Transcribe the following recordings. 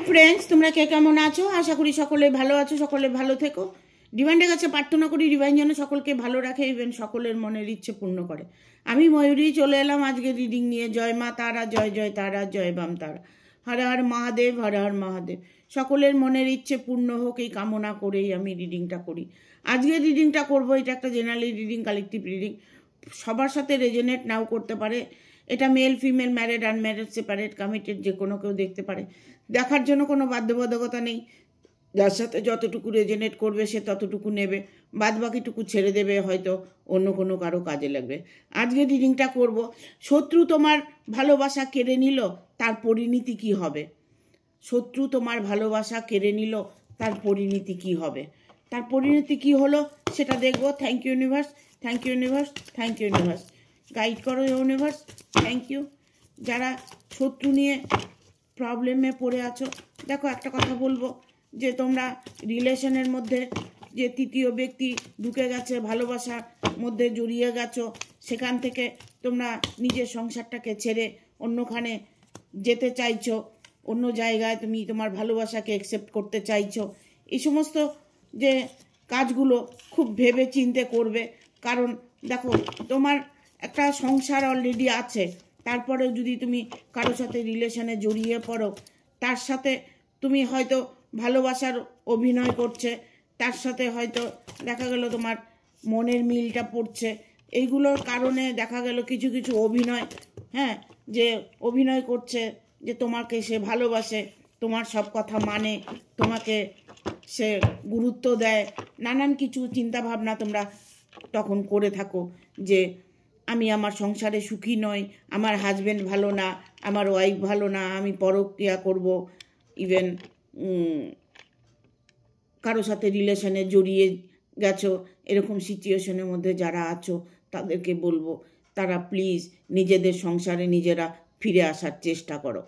Friends, তোমরা কে কেমন আছো? আশা করি সকলে ভালো আছো, সকলে ভালো থেকো। ডিভাইনের কাছে প্রার্থনা করি ডিভাইন যেন সকলকে ভালো রাখে, ইভেন সকলের মনের ইচ্ছে পূর্ণ করে। আমি ময়ূরী চলে এলাম আজকে রিডিং নিয়ে। জয় মা তারা, জয় জয় তারা, জয় বাম তারা, হর হর মহাদেব, হর হর মহাদেব। সকলের মনের ইচ্ছে পূর্ণ হোক এই কামনা করেই আমি রিডিংটা করি। আজকে রিডিংটা করব, এটা একটা জেনারেল রিডিং, কালেকটিভ রিডিং, সবার সাথে রেজোনেট নাও করতে পারে। এটা male female, married unmarried, separate committed, যে কোনো কেউ দেখতে পারে। দেখার জন্য কোনো বাধ্যবাধকতা নেই। যার সাথে যতটুকু রেজোনেট করবে সে ততটুকু নেবে, বাদ বাকিটুকু ছেড়ে দেবে, হয়তো অন্য কোনো কারো কাজে লাগবে। আজকে রিডিংটা করব। শত্রু তোমার ভালোবাসা কেড়ে নিল, তার পরিণতি কি হবে? শত্রু তোমার ভালোবাসা কেড়ে নিল, তার পরিণতি কি হবে? তার পরিণতি কি হলো সেটা দেখবো। Thank you universe, thank you universe, thank you universe. Guide করো ইউনিভার্স, থ্যাংক ইউ। যারা শত্রু নিয়ে প্রবলেমে পড়ে আছো, দেখো একটা কথা বলবো, যে তোমরা রিলেশনের মধ্যে যে তৃতীয় ব্যক্তি ঢুকে গেছে, ভালোবাসার মধ্যে জড়িয়ে গেছো, সেখান থেকে তোমরা নিজের সংসারটাকে ছেড়ে অন্যখানে যেতে চাইছো, অন্য জায়গায় তুমি তোমার ভালোবাসাকে অ্যাকসেপ্ট করতে চাইছো। এই সমস্ত যে কাজগুলো খুব ভেবে চিন্তে করবে। কারণ দেখো, তোমার একটা সংসার অলরেডি আছে, তারপরেও যদি তুমি কারো সাথে রিলেশনে জড়িয়ে পড়ো, তার সাথে তুমি হয়তো ভালোবাসার অভিনয় করছে, তার সাথে হয়তো দেখা গেল তোমার মনের মিলটা পড়ছে, এইগুলোর কারণে দেখা গেল কিছু কিছু অভিনয়, যে অভিনয় করছে যে তোমাকে সে ভালোবাসে, তোমার সব কথা মানে, তোমাকে সে গুরুত্ব দেয়, নানান কিছু চিন্তাভাবনা তোমরা তখন করে থাকো যে আমি আমার সংসারে সুখী নই, আমার হাজবেন্ড ভালো না, আমার ওয়াইফ ভালো না, আমি পরক্রিয়া করব। ইভেন কারো সাথে রিলেশনে জড়িয়ে গেছো, এরকম সিচুয়েশনের মধ্যে যারা আছো তাদেরকে বলবো, তারা প্লিজ নিজেদের সংসারে নিজেরা ফিরে আসার চেষ্টা করো।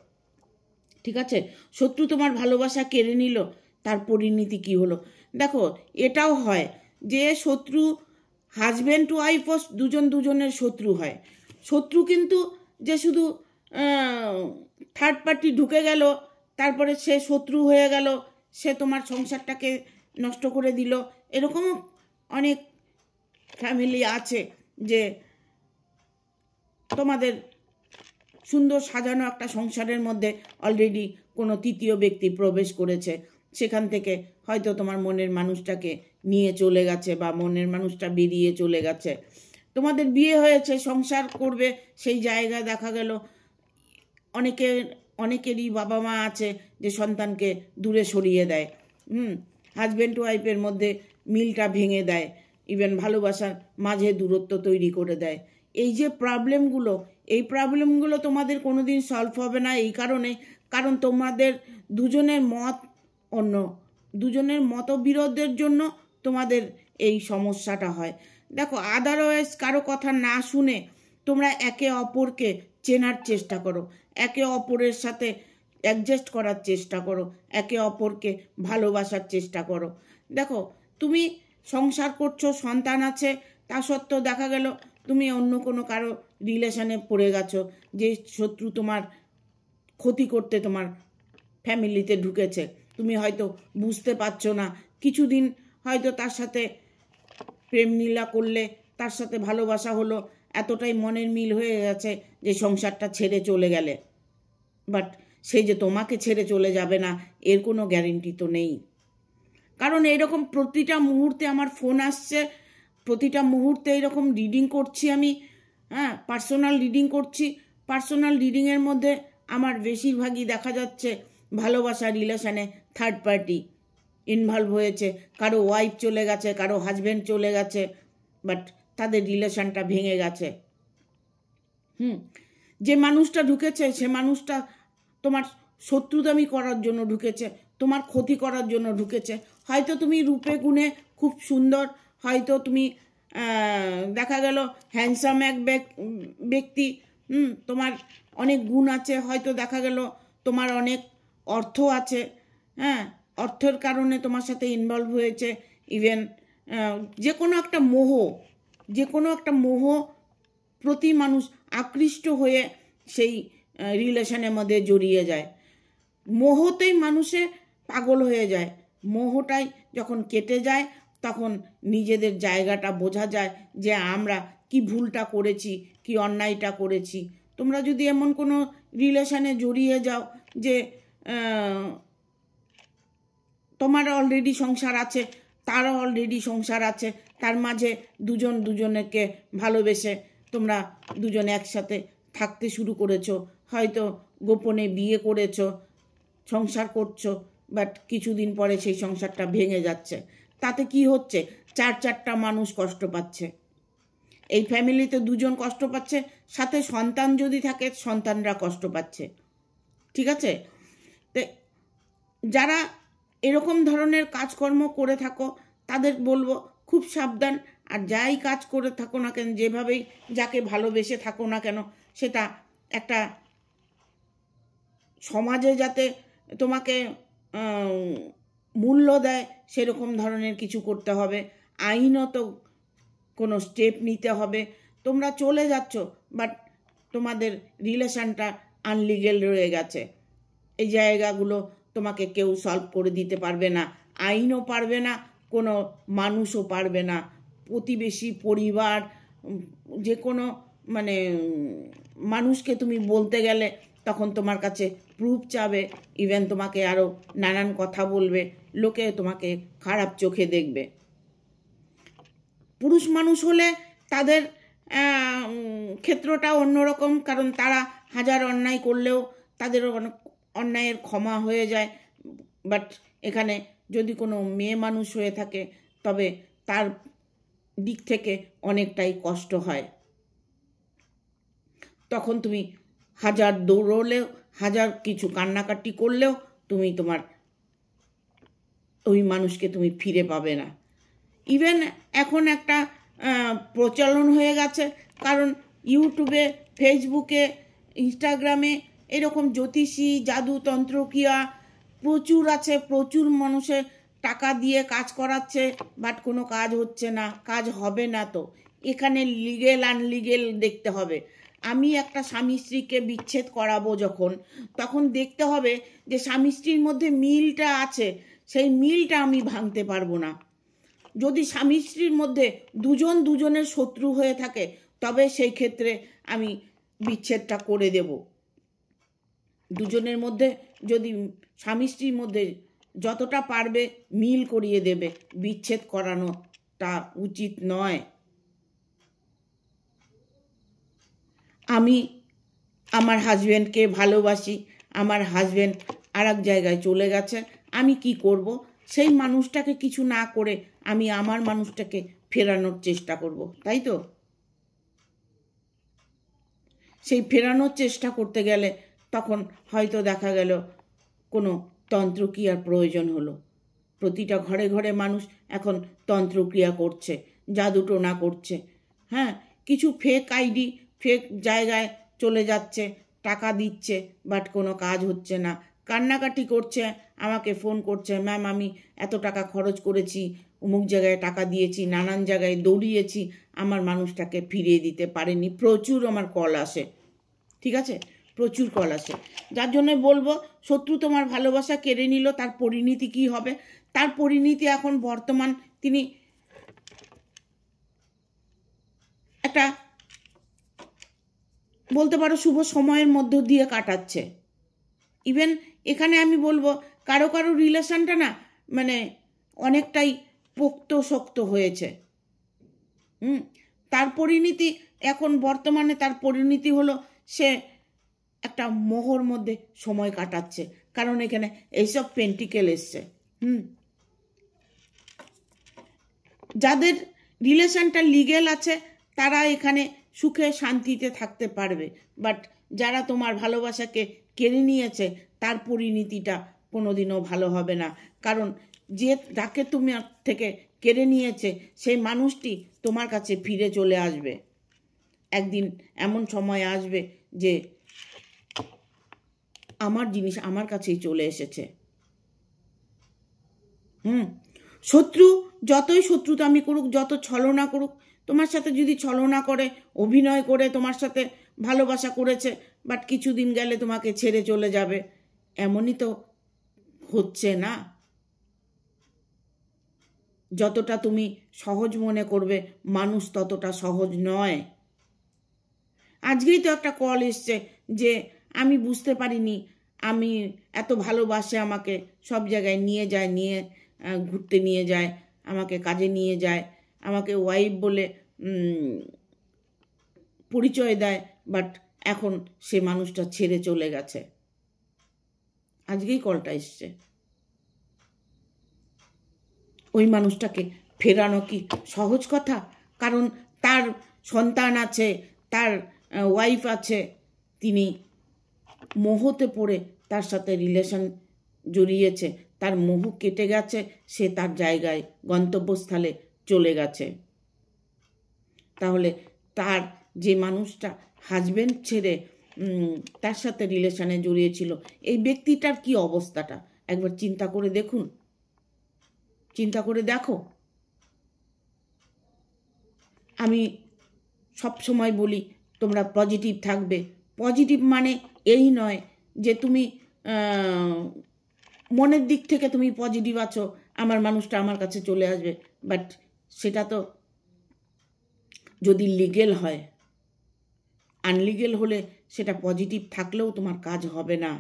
ঠিক আছে? শত্রু তোমার ভালোবাসা কেড়ে নিল, তার পরিণতি কি হলো? দেখো, এটাও হয় যে শত্রু হাজব্যান্ড টু ওয়াইফও দুজন দুজনের শত্রু হয়। শত্রু কিন্তু যে শুধু থার্ড পার্টি ঢুকে গেল, তারপরে সে শত্রু হয়ে গেল, সে তোমার সংসারটাকে নষ্ট করে দিল, এরকমও অনেক ফ্যামিলি আছে যে তোমাদের সুন্দর সাজানো একটা সংসারের মধ্যে অলরেডি কোনো তৃতীয় ব্যক্তি প্রবেশ করেছে, সেখান থেকে হয়তো তোমার মনের মানুষটাকে নিয়ে চলে গেছে বা মনের মানুষটা বেরিয়ে চলে গেছে। তোমাদের বিয়ে হয়েছে, সংসার করবে, সেই জায়গায় দেখা গেল অনেকেরই বাবা মা আছে যে সন্তানকে দূরে সরিয়ে দেয়, হাজব্যান্ড ওয়াইফের মধ্যে মিলটা ভেঙে দেয়, ইভেন ভালোবাসার মাঝে দূরত্ব তৈরি করে দেয়। এই যে প্রবলেমগুলো, এই প্রবলেমগুলো তোমাদের কোনো দিন সলভ হবে না। এই কারণ তোমাদের দুজনের মত অন্য, দুজনের মতবিরোধের জন্য তোমাদের এই সমস্যাটা হয়। দেখো, আদারওয়াইজ কারো কথা না শুনে তোমরা একে অপরকে চেনার চেষ্টা করো, একে অপরের সাথে অ্যাডজাস্ট করার চেষ্টা করো, একে অপরকে ভালোবাসার চেষ্টা করো। দেখো, তুমি সংসার করছো, সন্তান আছে, তা সত্ত্বেও দেখা গেল তুমি অন্য কোনো কারো রিলেশনে পড়ে গেছো, যে শত্রু তোমার ক্ষতি করতে তোমার ফ্যামিলিতে ঢুকেছে, তুমি হয়তো বুঝতে পারছো না। কিছুদিন হয়তো তার সাথে প্রেম নীলা করলে, তার সাথে ভালোবাসা হলো, এতটাই মনের মিল হয়ে গেছে যে সংসারটা ছেড়ে চলে গেলে, বাট সে যে তোমাকে ছেড়ে চলে যাবে না এর কোনো গ্যারেন্টি তো নেই। কারণ এইরকম প্রতিটা মুহূর্তে আমার ফোন আসছে, প্রতিটা মুহূর্তে এরকম রিডিং করছি আমি, পার্সোনাল রিডিং করছি। পার্সোনাল রিডিংয়ের মধ্যে আমার বেশিরভাগই দেখা যাচ্ছে ভালোবাসা রিলেশনে থার্ড পার্টি ইনভলভ হয়েছে, কারো ওয়াইফ চলে গেছে, কারো হাজব্যান্ড চলে গেছে, বাট তাদের রিলেশনটা ভেঙে গেছে। যে মানুষটা ঢুকেছে সে মানুষটা তোমার শত্রুতামি করার জন্য ঢুকেছে, তোমার ক্ষতি করার জন্য ঢুকেছে। হয়তো তুমি রূপে গুণে খুব সুন্দর, হয়তো তুমি দেখা গেল হ্যান্ডসাম এক ব্যক্তি, তোমার অনেক গুণ আছে, হয়তো দেখা গেল তোমার অনেক অর্থ আছে, অর্থের কারণে তোমার সাথে ইনভলভ হয়েছে। ইভেন যে কোনো একটা মোহ প্রতি মানুষ আকৃষ্ট হয়ে সেই রিলেশনের মধ্যে জড়িয়ে যায়। মোহতেই মানুষে পাগল হয়ে যায়। মোহটাই যখন কেটে যায় তখন নিজেদের জায়গাটা বোঝা যায় যে আমরা কি ভুলটা করেছি, কি অন্যায়টা করেছি। তোমরা যদি এমন কোনো রিলেশনে জড়িয়ে যাও যে তোমার অলরেডি সংসার আছে, তারও অলরেডি সংসার আছে, তার মাঝে দুজন দুজনকে ভালোবেসে তোমরা দুজনে একসাথে থাকতে শুরু করেছো, হয়তো গোপনে বিয়ে করেছো, সংসার করছো, বাট কিছুদিন পরে সেই সংসারটা ভেঙে যাচ্ছে। তাতে কি হচ্ছে? চারটা মানুষ কষ্ট পাচ্ছে। এই ফ্যামিলিতে দুজন কষ্ট পাচ্ছে, সাথে সন্তান যদি থাকে সন্তানরা কষ্ট পাচ্ছে। ঠিক আছে? তো যারা এরকম ধরনের কাজকর্ম করে থাকো তাদের বলবো খুব সাবধান। আর যাই কাজ করে থাকো না কেন, যেভাবেই যাকে ভালোবেসে থাকো না কেন, সেটা একটা সমাজে যাতে তোমাকে মূল্য দেয় সেরকম ধরনের কিছু করতে হবে। আইনত কোনো স্টেপ নিতে হবে। তোমরা চলে যাচ্ছ, বাট তোমাদের রিলেশনটা আনলিগেল রয়ে গেছে। এই জায়গাগুলো তোমাকে কেউ সলভ করে দিতে পারবে না, আইনও পারবে না, কোনো মানুষও পারবে না। প্রতিবেশী, পরিবার, যে কোনো মানে মানুষকে তুমি বলতে গেলে তখন তোমার কাছে প্রুফ চাবে, ইভেন তোমাকে আরও নানান কথা বলবে, লোকে তোমাকে খারাপ চোখে দেখবে। পুরুষ মানুষ হলে তাদের ক্ষেত্রটা অন্যরকম, কারণ তারা হাজার অন্যায় করলেও তাদের অন্যায়ের ক্ষমা হয়ে যায়। বাট এখানে যদি কোনো মেয়ে মানুষ হয়ে থাকে তবে তার দিক থেকে অনেকটাই কষ্ট হয়। তখন তুমি হাজার দৌড়লেও, হাজার কিছু কান্নাকাটি করলেও তুমি তোমার ওই মানুষকে তুমি ফিরে পাবে না। ইভেন এখন একটা প্রচলন হয়ে গেছে, কারণ ইউটিউবে, ফেসবুকে, ইনস্টাগ্রামে এরকম জ্যোতিষী, জাদু, তন্ত্রক্রিয়া প্রচুর আছে। প্রচুর মানুষের টাকা দিয়ে কাজ করাচ্ছে, বাট কোনো কাজ হচ্ছে না, কাজ হবে না। তো এখানে লিগেল আনলিগেল দেখতে হবে। আমি একটা স্বামী স্ত্রীকে বিচ্ছেদ করাবো যখন, তখন দেখতে হবে যে স্বামী স্ত্রীর মধ্যে মিলটা আছে, সেই মিলটা আমি ভাঙতে পারবো না। যদি স্বামী স্ত্রীর মধ্যে দুজন দুজনের শত্রু হয়ে থাকে তবে সেই ক্ষেত্রে আমি বিচ্ছেদটা করে দেব। দুজনের মধ্যে যদি স্বামী স্ত্রীর মধ্যে যতটা পারবে মিল করিয়ে দেবে, বিচ্ছেদ করানোটা উচিত নয়। আমি আমার হাজব্যান্ডকে ভালোবাসি, আমার হাজব্যান্ড আর এক জায়গায় চলে গেছে, আমি কি করব? সেই মানুষটাকে কিছু না করে আমি আমার মানুষটাকে ফেরানোর চেষ্টা করব, তাই তো? সেই ফেরানোর চেষ্টা করতে গেলে তখন হয়তো দেখা গেল কোনো তন্ত্রক্রিয়ার প্রয়োজন হলো। প্রতিটা ঘরে ঘরে মানুষ এখন তন্ত্রক্রিয়া করছে, জাদুটোনা করছে। হ্যাঁ, কিছু ফেক আইডি, ফেক জায়গায় চলে যাচ্ছে, টাকা দিচ্ছে, বাট কোনো কাজ হচ্ছে না। কান্নাকাটি করছে, আমাকে ফোন করছে, ম্যাম আমি এত টাকা খরচ করেছি, অমুক জায়গায় টাকা দিয়েছি, নানান জায়গায় দৌড়িয়েছি, আমার মানুষটাকে ফিরিয়ে দিতে পারেনি। প্রচুর আমার কল আসে, ঠিক আছে, প্রচুর কল আসে। যার জন্য বলবো, শত্রু তোমার ভালোবাসা কেড়ে নিল, তার পরিণতি কি হবে? তার পরিণতি এখন বর্তমান তিনি একটা বলতে পারো শুভ সময়ের মধ্য দিয়ে কাটাচ্ছে। ইভেন এখানে আমি বলবো কারো কারো রিলেশনটা না মানে অনেকটাই পোক্ত শক্ত হয়েছে। তার পরিণতি এখন বর্তমানে তার পরিণতি হলো সে একটা মোহর মধ্যে সময় কাটাচ্ছে, কারণ এখানে এইসব পেন্টিকেল এসছে। যাদের রিলেশনটা লিগেল আছে তারা এখানে সুখে শান্তিতে থাকতে পারবে, বাট যারা তোমার ভালোবাসাকে কেড়ে নিয়েছে তার পরিণতিটা কোনোদিনও ভালো হবে না। কারণ যে যাকে তুমি থেকে কেড়ে নিয়েছে সেই মানুষটি তোমার কাছে ফিরে চলে আসবে। একদিন এমন সময় আসবে যে আমার জিনিস আমার কাছেই চলে এসেছে। শত্রু যতই শত্রুতামি করুক, যত ছলনা করুক, তোমার সাথে যদি ছলনা করে, অভিনয় করে তোমার সাথে ভালোবাসা করেছে, বাট কিছুদিন গেলে তোমাকে ছেড়ে চলে যাবে। এমনই তো হচ্ছে না। যতটা তুমি সহজ মনে করবে মানুষ ততটা সহজ নয়। আজকেই তো একটা কল এসছে যে আমি বুঝতে পারিনি, আমি এত ভালোবাসে আমাকে, সব জায়গায় নিয়ে যায়, নিয়ে ঘুরতে নিয়ে যায়, আমাকে কাজে নিয়ে যায়, আমাকে ওয়াইফ বলে পরিচয় দেয়, বাট এখন সে মানুষটা ছেড়ে চলে গেছে। আজকেই কলটা এসছে। ওই মানুষটাকে ফেরানো কি সহজ কথা? কারণ তার সন্তান আছে, তার ওয়াইফ আছে, তিনি মোহতে পড়ে তার সাথে রিলেশন জড়িয়েছে, তার মোহ কেটে গেছে, সে তার জায়গায় গন্তব্যস্থলে চলে গেছে। তাহলে তার যে মানুষটা হাজবেন্ড ছেড়ে তার সাথে রিলেশনে জড়িয়েছিল, এই ব্যক্তিটার কি অবস্থাটা একবার চিন্তা করে দেখুন, চিন্তা করে দেখো। আমি সব সময় বলি তোমরা পজিটিভ থাকবে। পজিটিভ মানে এই নয় যে তুমি মনের দিক থেকে তুমি পজিটিভ আছো, আমার মানুষটা আমার কাছে চলে আসবে, বাট সেটা তো যদি লিগেল হয়। আনলিগেল হলে সেটা পজিটিভ থাকলেও তোমার কাজ হবে না।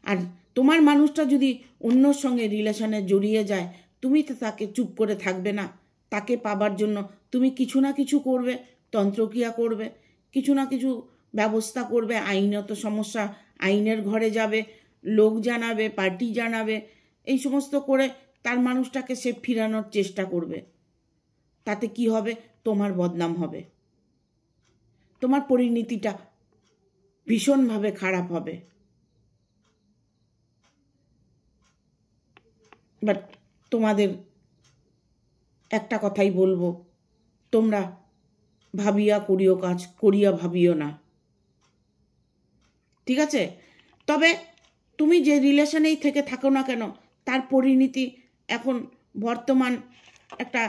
আর তোমার মানুষটা যদি অন্যর সঙ্গে রিলেশনে জড়িয়ে যায়, তুমি তো তাকে চুপ করে থাকবে না। তাকে পাবার জন্য তুমি কিছু না কিছু করবে, তন্ত্রক্রিয়া করবে, কিছু না কিছু ব্যবস্থা করবে, আইনত সমস্যা, আইনের ঘরে যাবে, লোক জানাবে, পার্টি জানাবে, এই সমস্ত করে তার মানুষটাকে সে ফিরানোর চেষ্টা করবে। তাতে কি হবে? তোমার বদনাম হবে, তোমার পরিণতিটা ভীষণভাবে খারাপ হবে। বাট তোমাদের একটা কথাই বলবো, তোমরা ভাবিয়া করিও কাজ, করিয়া ভাবিও না, ঠিক আছে? তবে তুমি যে রিলেশনেই থেকে থাকো না কেন, তার পরিণতি এখন বর্তমান একটা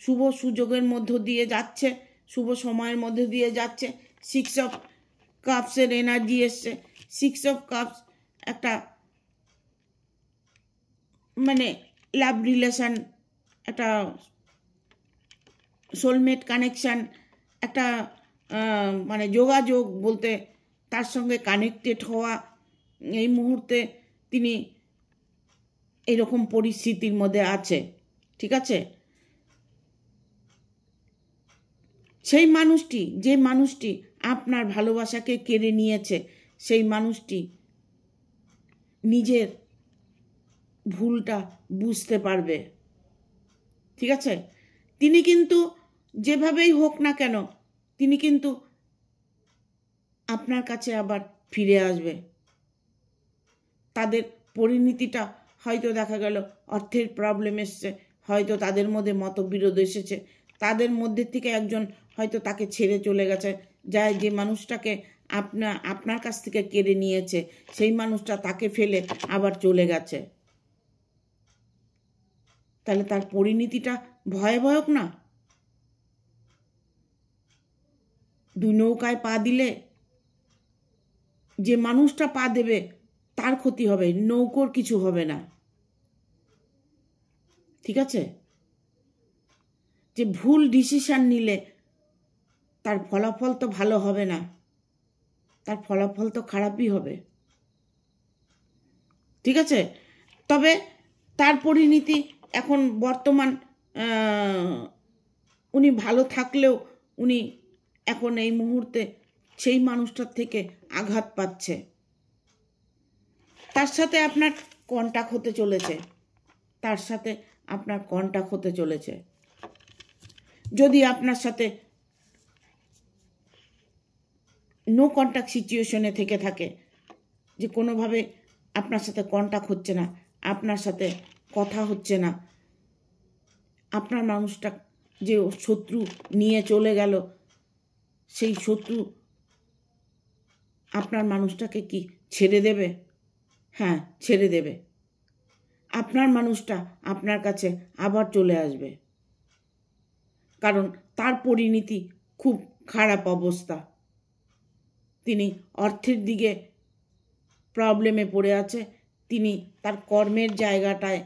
শুভ সুযোগের মধ্য দিয়ে যাচ্ছে, শুভ সময়ের মধ্যে দিয়ে যাচ্ছে। 6 অফ কাপসের এনার্জি এসছে। 6 অফ কাপস একটা মানে লাভ রিলেশন, একটা সোলমেট কানেকশান, একটা মানে যোগাযোগ বলতে তার সঙ্গে কানেক্টেড হওয়া। এই মুহূর্তে তিনি এইরকম পরিস্থিতির মধ্যে আছে, ঠিক আছে? সেই মানুষটি, যে মানুষটি আপনার ভালোবাসাকে কেড়ে নিয়েছে, সেই মানুষটি নিজের ভুলটা বুঝতে পারবে, ঠিক আছে? তিনি কিন্তু যেভাবেই হোক না কেন, তিনি কিন্তু আপনার কাছে আবার ফিরে আসবে। তাদের পরিণতিটা হয়তো দেখা গেল অর্থের প্রবলেম এসছে, হয়তো তাদের মধ্যে মতবিরোধ এসেছে, তাদের মধ্যে থেকে একজন হয়তো তাকে ছেড়ে চলে গেছে, যে মানুষটাকে আপনার কাছ থেকে কেড়ে নিয়েছে, সেই মানুষটা তাকে ফেলে আবার চলে গেছে। তাহলে তার পরিণতিটা ভয়াবহ না? দুই নৌকায় পা দিলে যে মানুষটা পা দেবে তার ক্ষতি হবে, নৌকোর কিছু হবে না, ঠিক আছে? যে ভুল ডিসিশন নিলে তার ফলাফল তো ভালো হবে না, তার ফলাফল তো খারাপই হবে, ঠিক আছে? তবে তার পরিণতি এখন বর্তমান উনি ভালো থাকলেও উনি এখন এই মুহূর্তে সেই মানুষটার থেকে আঘাত পাচ্ছে। তার সাথে আপনার কন্টাক্ট হতে চলেছে, তার সাথে আপনার কন্টাক্ট হতে চলেছে। যদি আপনার সাথে নো কন্টাক্ট সিচুয়েশনে থেকে থাকে, যে কোনোভাবে আপনার সাথে কন্টাক্ট হচ্ছে না, আপনার সাথে কথা হচ্ছে না, আপনার মানুষটা যে শত্রু নিয়ে চলে গেল, সেই শত্রু আপনার মানুষটাকে কি ছেড়ে দেবে? হ্যাঁ, ছেড়ে দেবে। আপনার মানুষটা আপনার কাছে আবার চলে আসবে, কারণ তার পরিণতি খুব খারাপ অবস্থা। তিনি অর্থের দিকে প্রবলেমে পড়ে আছে, তিনি তার কর্মের জায়গাটায়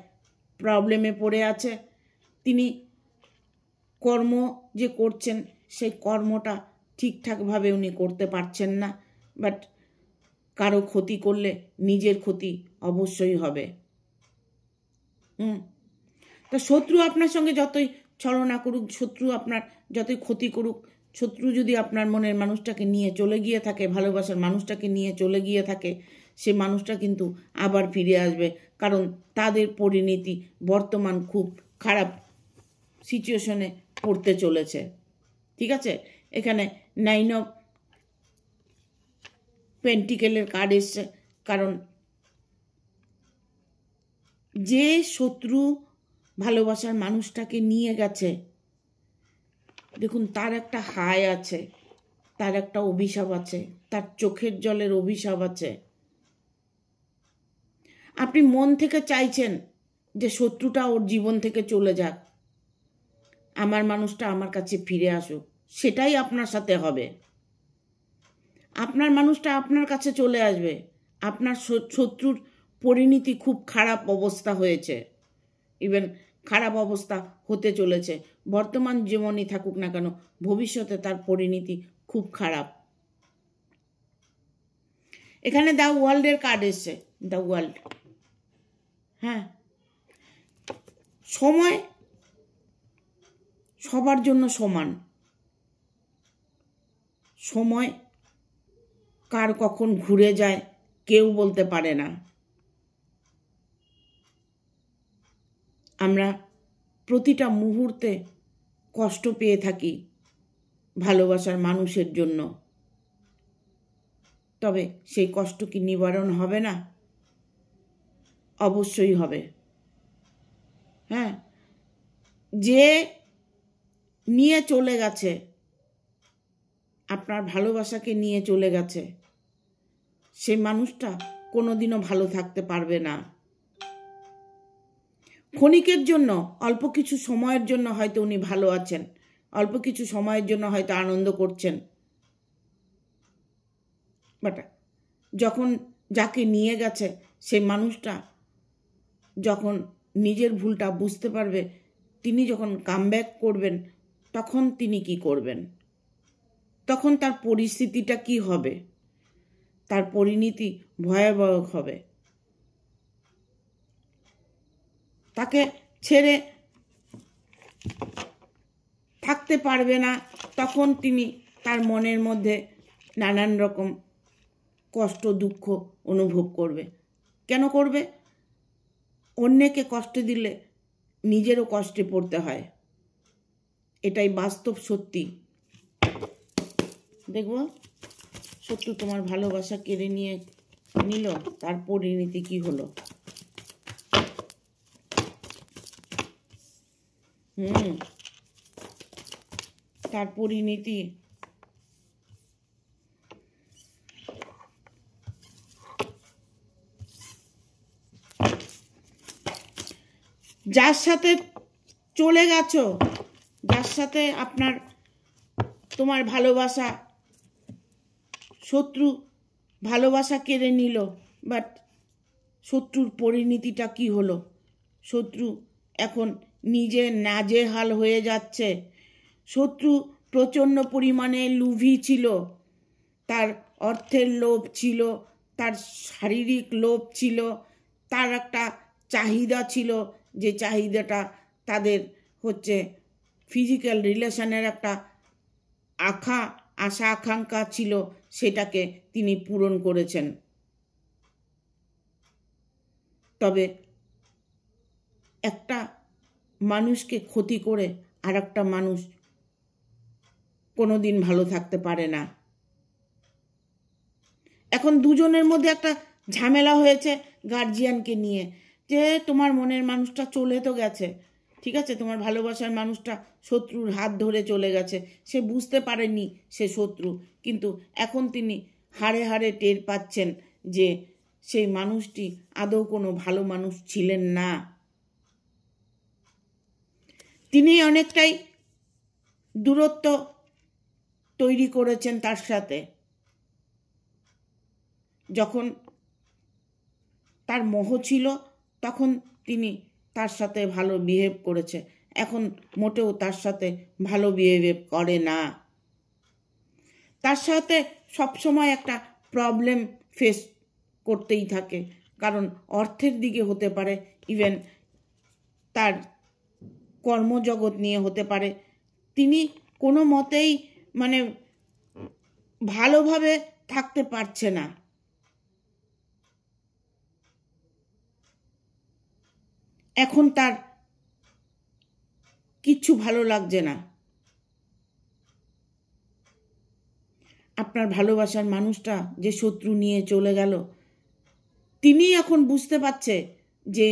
প্রবলেমে পড়ে আছে, তিনি কর্ম যে করছেন সেই কর্মটা ঠিকঠাকভাবে উনি করতে পারছেন না। বাট কারো ক্ষতি করলে নিজের ক্ষতি অবশ্যই হবে। তো শত্রু আপনার সঙ্গে যতই ছলনা করুক, শত্রু আপনার যতই ক্ষতি করুক, শত্রু যদি আপনার মনের মানুষটাকে নিয়ে চলে গিয়ে থাকে, ভালোবাসার মানুষটাকে নিয়ে চলে গিয়ে থাকে, সে মানুষটা কিন্তু আবার ফিরে আসবে, কারণ তাদের পরিণতি বর্তমান খুব খারাপ সিচুয়েশনে পড়তে চলেছে। ঠিক আছে, এখানে 9 অফ পেন্টিকেলের কার্ড এসছে, কারণ যে শত্রু ভালোবাসার মানুষটাকে নিয়ে গেছে, দেখুন তার একটা হায় আছে, তার একটা অভিশাপ আছে, তার চোখের জলের অভিশাপ আছে। আপনি মন থেকে চাইছেন যে শত্রুটা ওর জীবন থেকে চলে যাক, আমার মানুষটা আমার কাছে ফিরে আসুক, সেটাই আপনার সাথে হবে। আপনার মানুষটা আপনার কাছে চলে আসবে। আপনার শত্রুর পরিণতি খুব খারাপ অবস্থা হয়েছে, ইভেন খারাপ অবস্থা হতে চলেছে। বর্তমান যেমনই থাকুক না কেন, ভবিষ্যতে তার পরিণতি খুব খারাপ। এখানে দ্য ওয়ার্ল্ডের কার্ড এসছে, দ্য ওয়ার্ল্ড। হ্যাঁ, সময় সবার জন্য সমান। সময় কার কখন ঘুরে যায় কেউ বলতে পারে না। আমরা প্রতিটা মুহূর্তে কষ্ট পেয়ে থাকি ভালোবাসার মানুষের জন্য, তবে সেই কষ্ট কি নিবারণ হবে না? অবশ্যই হবে। হ্যাঁ, যে নিয়ে চলে গেছে, আপনার ভালোবাসাকে নিয়ে চলে গেছে, সে মানুষটা কোনোদিনও ভালো থাকতে পারবে না। ক্ষণিকের জন্য, অল্প কিছু সময়ের জন্য হয়তো উনি ভালো আছেন, অল্প কিছু সময়ের জন্য হয়তো আনন্দ করছেন, বাট যখন যাকে নিয়ে গেছে সেই মানুষটা যখন নিজের ভুলটা বুঝতে পারবে, তিনি যখন কামব্যাক করবেন, তখন তিনি কি করবেন? তখন তার পরিস্থিতিটা কি হবে? তার পরিণতি ভয়াবহ হবে। তাকে ছেড়ে থাকতে পারবে না, তখন তিনি তার মনের মধ্যে নানান রকম কষ্ট দুঃখ অনুভব করবে। কেন করবে? অন্যকে কষ্ট দিলে নিজেরও কষ্টে পড়তে হয়, এটাই বাস্তব সত্যি। দেখব শত্রু তোমার ভালোবাসা কেড়ে নিয়ে নিল, তার পরিণতি কি হলো। তার পরিণতি যার সাথে চলে গেছো, যার সাথে তোমার ভালোবাসা, শত্রু ভালোবাসা কেড়ে নিল, বাট শত্রুর পরিণতিটা কি হলো? শত্রু এখন নিজে নাজেহাল হয়ে যাচ্ছে। শত্রু প্রচণ্ড পরিমাণে লোভী ছিল, তার অর্থের লোভ ছিল, তার শারীরিক লোভ ছিল, তার একটা চাহিদা ছিল, যে চাহিদাটা তাদের হচ্ছে ফিজিক্যাল রিলেশনের একটা আশা আকাঙ্ক্ষা ছিল, সেটাকে তিনি পূরণ করেছেন। তবে একটা মানুষকে ক্ষতি করে আর একটা মানুষ কোনোদিন ভালো থাকতে পারে না। এখন দুজনের মধ্যে একটা ঝামেলা হয়েছে গার্জিয়ানকে নিয়ে, যে তোমার মনের মানুষটা চলে তো গেছে, ঠিক আছে, তোমার ভালোবাসার মানুষটা শত্রুর হাত ধরে চলে গেছে, সে বুঝতে পারেনি সে শত্রু, কিন্তু এখন তিনি হাড়ে হাড়ে টের পাচ্ছেন যে সেই মানুষটি আদৌ কোনো ভালো মানুষ ছিলেন না। তিনি অনেকটাই দূরত্ব তৈরি করেছেন তার সাথে। যখন তার মোহ ছিল, তখন তিনি তার সাথে ভালো বিহেভ করেছে। এখন মোটেও তার সাথে ভালো বিহেভ করে না। তার সাথে সবসময় একটা প্রবলেম ফেস করতেই থাকে, কারণ অর্থের দিকে হতে পারে, ইভেন তার কর্মজগৎ নিয়ে হতে পারে। তিনি কোনো মতেই মানে ভালোভাবে থাকতে পারছে না। এখন তার কিচ্ছু ভালো লাগছে না। আপনার ভালোবাসার মানুষটা যে শত্রু নিয়ে চলে গেল, তিনি এখন বুঝতে পারছে যে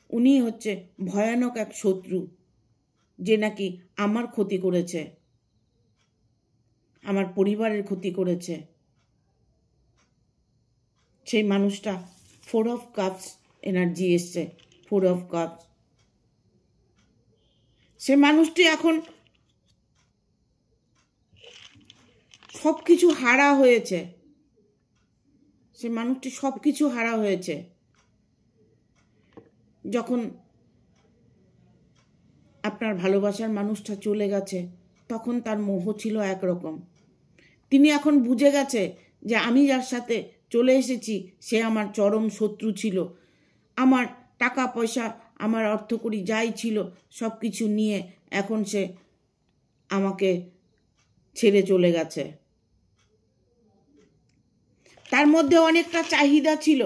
উনি হচ্ছে ভয়ানক এক শত্রু, যে নাকি আমার ক্ষতি করেছে, আমার পরিবারের ক্ষতি করেছে। সেই মানুষটা 4 of Cups এনার্জি এসছে, 4 of Cups। সে মানুষটি এখন সব কিছু হারা হয়েছে, সে মানুষটি সব কিছু হারা হয়েছে। যখন আপনার ভালোবাসার মানুষটা চলে গেছে, তখন তার মোহ ছিল একরকম। তিনি এখন বুঝে গেছে যে আমি যার সাথে চলে এসেছি সে আমার চরম শত্রু ছিল। আমার টাকা পয়সা, আমার অর্থকড়ি যাই ছিল সব কিছু নিয়ে এখন সে আমাকে ছেড়ে চলে গেছে। তার মধ্যে অনেকটা চাহিদা ছিল,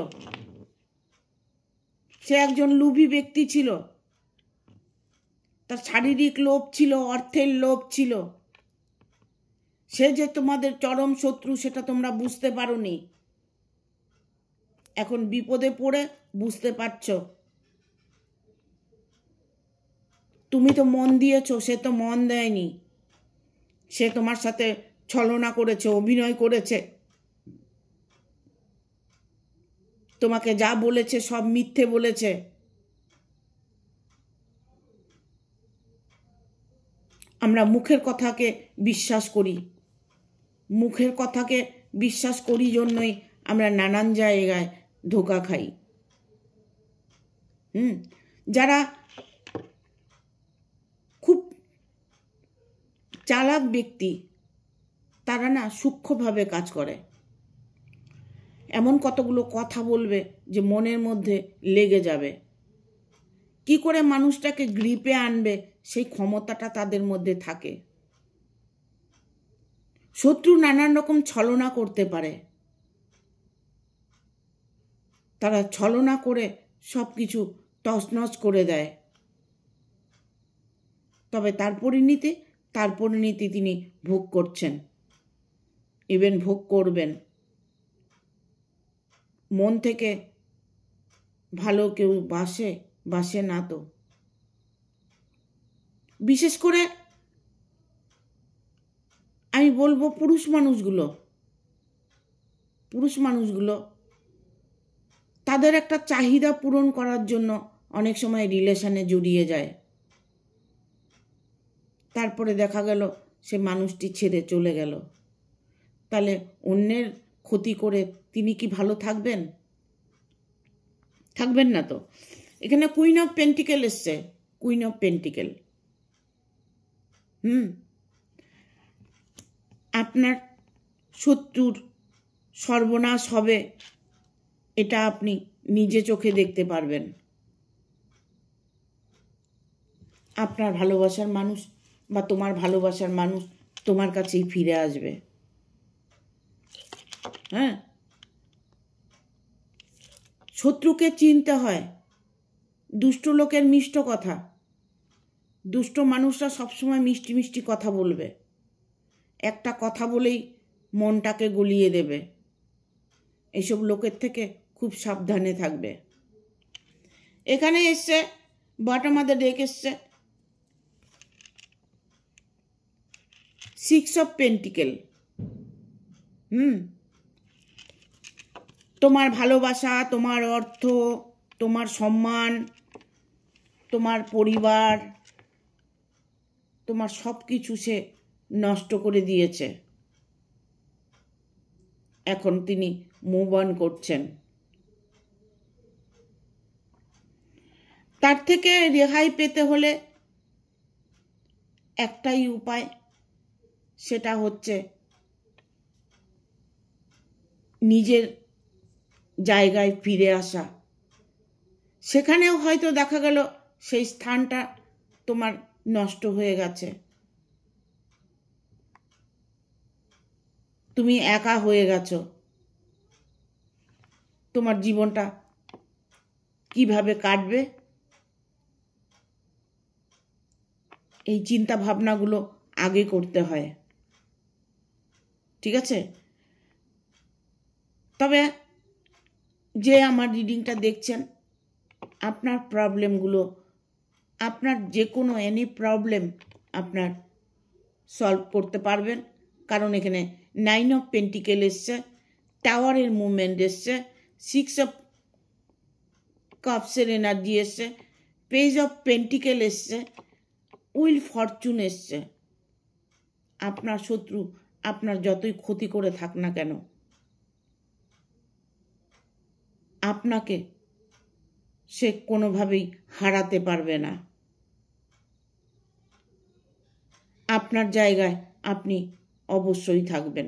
সে একজন লোভী ব্যক্তি ছিল, তার শারীরিক লোভ ছিল, অর্থের লোভ ছিল। সে যে তোমাদের চরম শত্রু সেটা তোমরা বুঝতে পারোনি, এখন বিপদে পড়ে বুঝতে পারছ। তুমি তো মন দিয়েছ, সে তো মন দেয়নি। সে তোমার সাথে ছলনা করেছে, অভিনয় করেছে, তোমাকে যা বলেছে সব মিথ্যে বলেছে। আমরা মুখের কথাকে বিশ্বাস করি, মুখের কথাকে বিশ্বাস করি জন্যই আমরা নানান জায়গায় ধোঁকা খাই। যারা খুব চালাক ব্যক্তি, তারা না সূক্ষ্মভাবে কাজ করে। এমন কতগুলো কথা বলবে যে মনের মধ্যে লেগে যাবে। কি করে মানুষটাকে গ্রিপে আনবে সেই ক্ষমতাটা তাদের মধ্যে থাকে। শত্রু নানান রকম ছলনা করতে পারে, তারা ছলনা করে সব কিছু তছনছ করে দেয়। তবে তার পরিণতি তিনি ভোগ করছেন, ইভেন ভোগ করবেন। মন থেকে ভালো কেউ বাসে না তো। বিশেষ করে আমি বলবো পুরুষ মানুষগুলো তাদের একটা চাহিদা পূরণ করার জন্য অনেক সময় রিলেশনে জড়িয়ে যায়। তারপরে দেখা গেল সে মানুষটি ছেড়ে চলে গেল। তাহলে অন্যের ক্ষতি করে তিনি কি ভালো থাকবেন? থাকবেন না তো। এখানে কুইন অফ পেন্টিকেল এসছে, কুইন অফ পেন্টিকেল। আপনার শত্রুর সর্বনাশ হবে, এটা আপনি নিজে চোখে দেখতে পারবেন। আপনার ভালোবাসার মানুষ বা তোমার ভালোবাসার মানুষ তোমার কাছেই ফিরে আসবে। শত্রুকে চিনতে হয়। দুষ্ট লোকের মিষ্ট কথা, দুষ্ট মানুষরা সবসময় মিষ্টি মিষ্টি কথা বলবে, একটা কথা বলেই মনটাকে গলিয়ে দেবে। এইসব লোকের থেকে খুব সাবধানে থাকবে। এখানে এসছে বটম অফ দ্য ডেক এসছে 6 অফ পেন্টিকেল। তোমার ভালোবাসা, তোমার অর্থ, তোমার সম্মান, তোমার পরিবার, তোমার সব কিছু সে নষ্ট করে দিয়েছে। এখন তিনি মুভ অন করছেন। তার থেকে রেহাই পেতে হলে একটাই উপায়, সেটা হচ্ছে নিজের জায়গায় ফিরে আসা। সেখানেও হয়তো দেখা গেল সেই স্থানটা তোমার নষ্ট হয়ে গেছে, তুমি একা হয়ে গেছো। তোমার জীবনটা কিভাবে কাটবে এই চিন্তা ভাবনাগুলো আগে করতে হয়, ঠিক আছে? তবে যে আমার রিডিংটা দেখছেন, আপনার প্রবলেমগুলো, আপনার যে কোনো এনি প্রবলেম আপনার সলভ করতে পারবেন, কারণ এখানে 9 অফ পেন্টিকেল এসছে, টাওয়ারের মুভমেন্ট এসছে, 6 অফ কাপসের এনার্জি এসছে, পেজ অফ পেন্টিকেল এসছে, উইল ফরচুন এসছে। আপনার শত্রু আপনার যতই ক্ষতি করে থাক না কেন, আপনাকে সে কোনোভাবেই হারাতে পারবে না। আপনার জায়গায় আপনি অবশ্যই থাকবেন,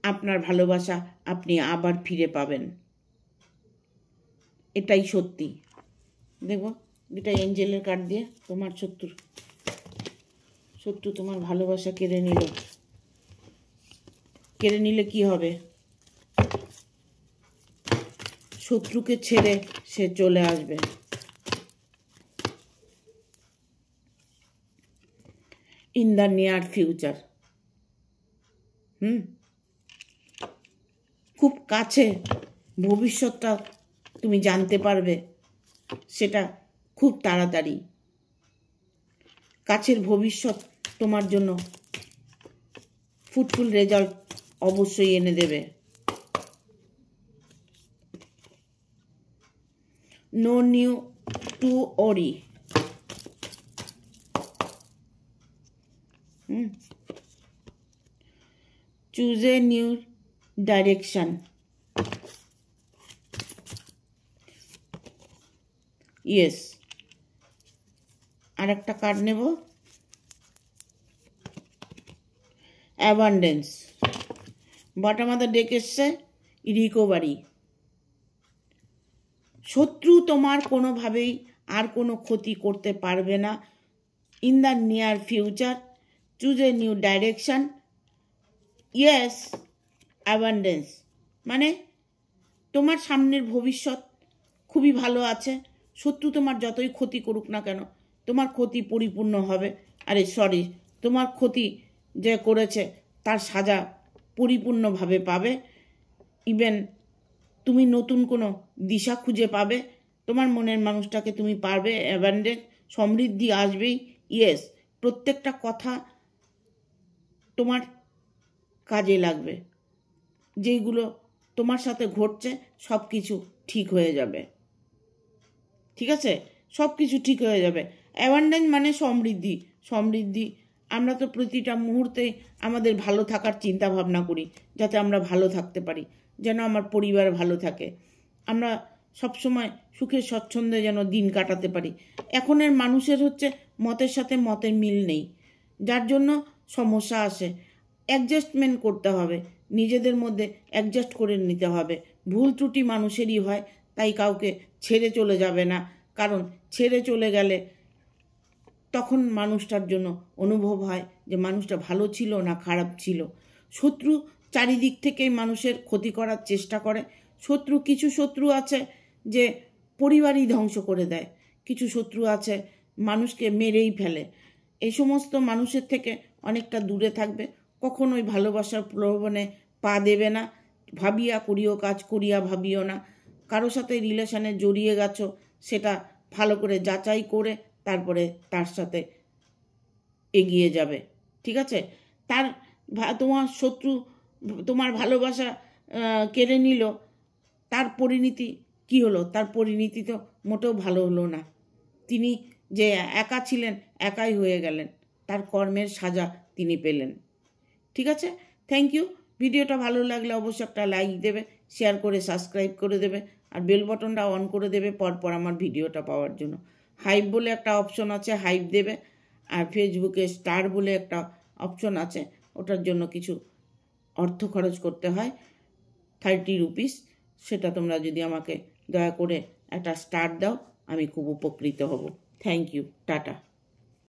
আপনার ভালোবাসা আপনি আবার ফিরে পাবেন, এটাই সত্যি। দেখো দুটা এঞ্জেলের কার্ড দিয়ে তোমার শত্রু তোমার ভালোবাসা কেড়ে নিলে কি হবে? শত্রুকে ছেড়ে সে চলে আসবে। ইন দ্য নিয়ার ফিউচার, খুব কাছে ভবিষ্যৎটা তুমি জানতে পারবে, সেটা খুব তাড়াতাড়ি। কাছের ভবিষ্যৎ তোমার জন্য ফ্রুটফুল রেজাল্ট অবশ্যই এনে দেবে। No need to worry, choose a new direction, yes. আর একটা কার্ড নেব, abundance. Bottom of the deck এসছে রিকভারি। শত্রু তোমার কোনোভাবেই আর কোনো ক্ষতি করতে পারবে না। In the near future, choose a new direction, yes, abundance. মানে তোমার সামনের ভবিষ্যৎ খুবই ভালো আছে। শত্রু তোমার যতই ক্ষতি করুক না কেন, তোমার ক্ষতি পরিপূর্ণ হবে। তোমার ক্ষতি যে করেছে তার সাজা পরিপূর্ণভাবে পাবে। ইভেন তুমি নতুন কোনো দিশা খুঁজে পাবে, তোমার মনের মানুষটাকে তুমি পারবে। অ্যাবান্ডেন্স, সমৃদ্ধি আসবেই, ইয়েস। প্রত্যেকটা কথা তোমার কাজে লাগবে, যেইগুলো তোমার সাথে ঘটছে সব কিছু ঠিক হয়ে যাবে, ঠিক আছে? সব কিছু ঠিক হয়ে যাবে। অ্যাবান্ডেন্স মানে সমৃদ্ধি। আমরা তো প্রতিটা মুহূর্তে আমাদের ভালো থাকার চিন্তা ভাবনা করি, যাতে আমরা ভালো থাকতে পারি, যেন আমার পরিবার ভালো থাকে, আমরা সবসময় সুখে স্বচ্ছন্দে যেন দিন কাটাতে পারি। এখনের মানুষের হচ্ছে মতের সাথে মতের মিল নেই, যার জন্য সমস্যা আসে। অ্যাডজাস্টমেন্ট করতে হবে, নিজেদের মধ্যে অ্যাডজাস্ট করে নিতে হবে। ভুল ত্রুটি মানুষেরই হয়, তাই কাউকে ছেড়ে চলে যাবে না, কারণ ছেড়ে চলে গেলে তখন মানুষটার জন্য অনুভব হয় যে মানুষটা ভালো ছিল না খারাপ ছিল। শত্রু চারিদিক থেকেই মানুষের ক্ষতি করার চেষ্টা করে। কিছু শত্রু আছে যে পরিবারই ধ্বংস করে দেয়, কিছু শত্রু আছে মানুষকে মেরেই ফেলে। এই সমস্ত মানুষের থেকে অনেকটা দূরে থাকবে, কখনোই ভালোবাসার প্রলোভনে পা দেবে না। ভাবিয়া করিও কাজ, করিয়া ভাবিও না। কারো সাথে রিলেশনে জড়িয়ে গেছো, সেটা ভালো করে যাচাই করে তারপরে তার সাথে এগিয়ে যাবে, ঠিক আছে? তোমার শত্রু তোমার ভালোবাসা কেড়ে নিল, তার পরিণতি কি হলো? তার পরিণতি তো মোটেও ভালো হলো না। তিনি যে একা ছিলেন, একাই হয়ে গেলেন, তার কর্মের সাজা তিনি পেলেন, ঠিক আছে? Thank you. ভিডিওটা ভালো লাগলে অবশ্যই একটা লাইক দেবে, শেয়ার করে সাবস্ক্রাইব করে দেবে। আর বেল বাটনটা অন করে দেবে পরপর আমার ভিডিওটা পাওয়ার জন্য। হাইপ বলে একটা অপশন আছে, হাইপ দেবে। আর ফেসবুকে স্টার বলে একটা অপশন আছে, ওটার জন্য কিছু অর্থ খরচ করতে হয়, 30 রুপিস। সেটা তোমরা যদি আমাকে দয়া করে একটা স্টার দাও, আমি খুব উপকৃত হব। Thank you, tata.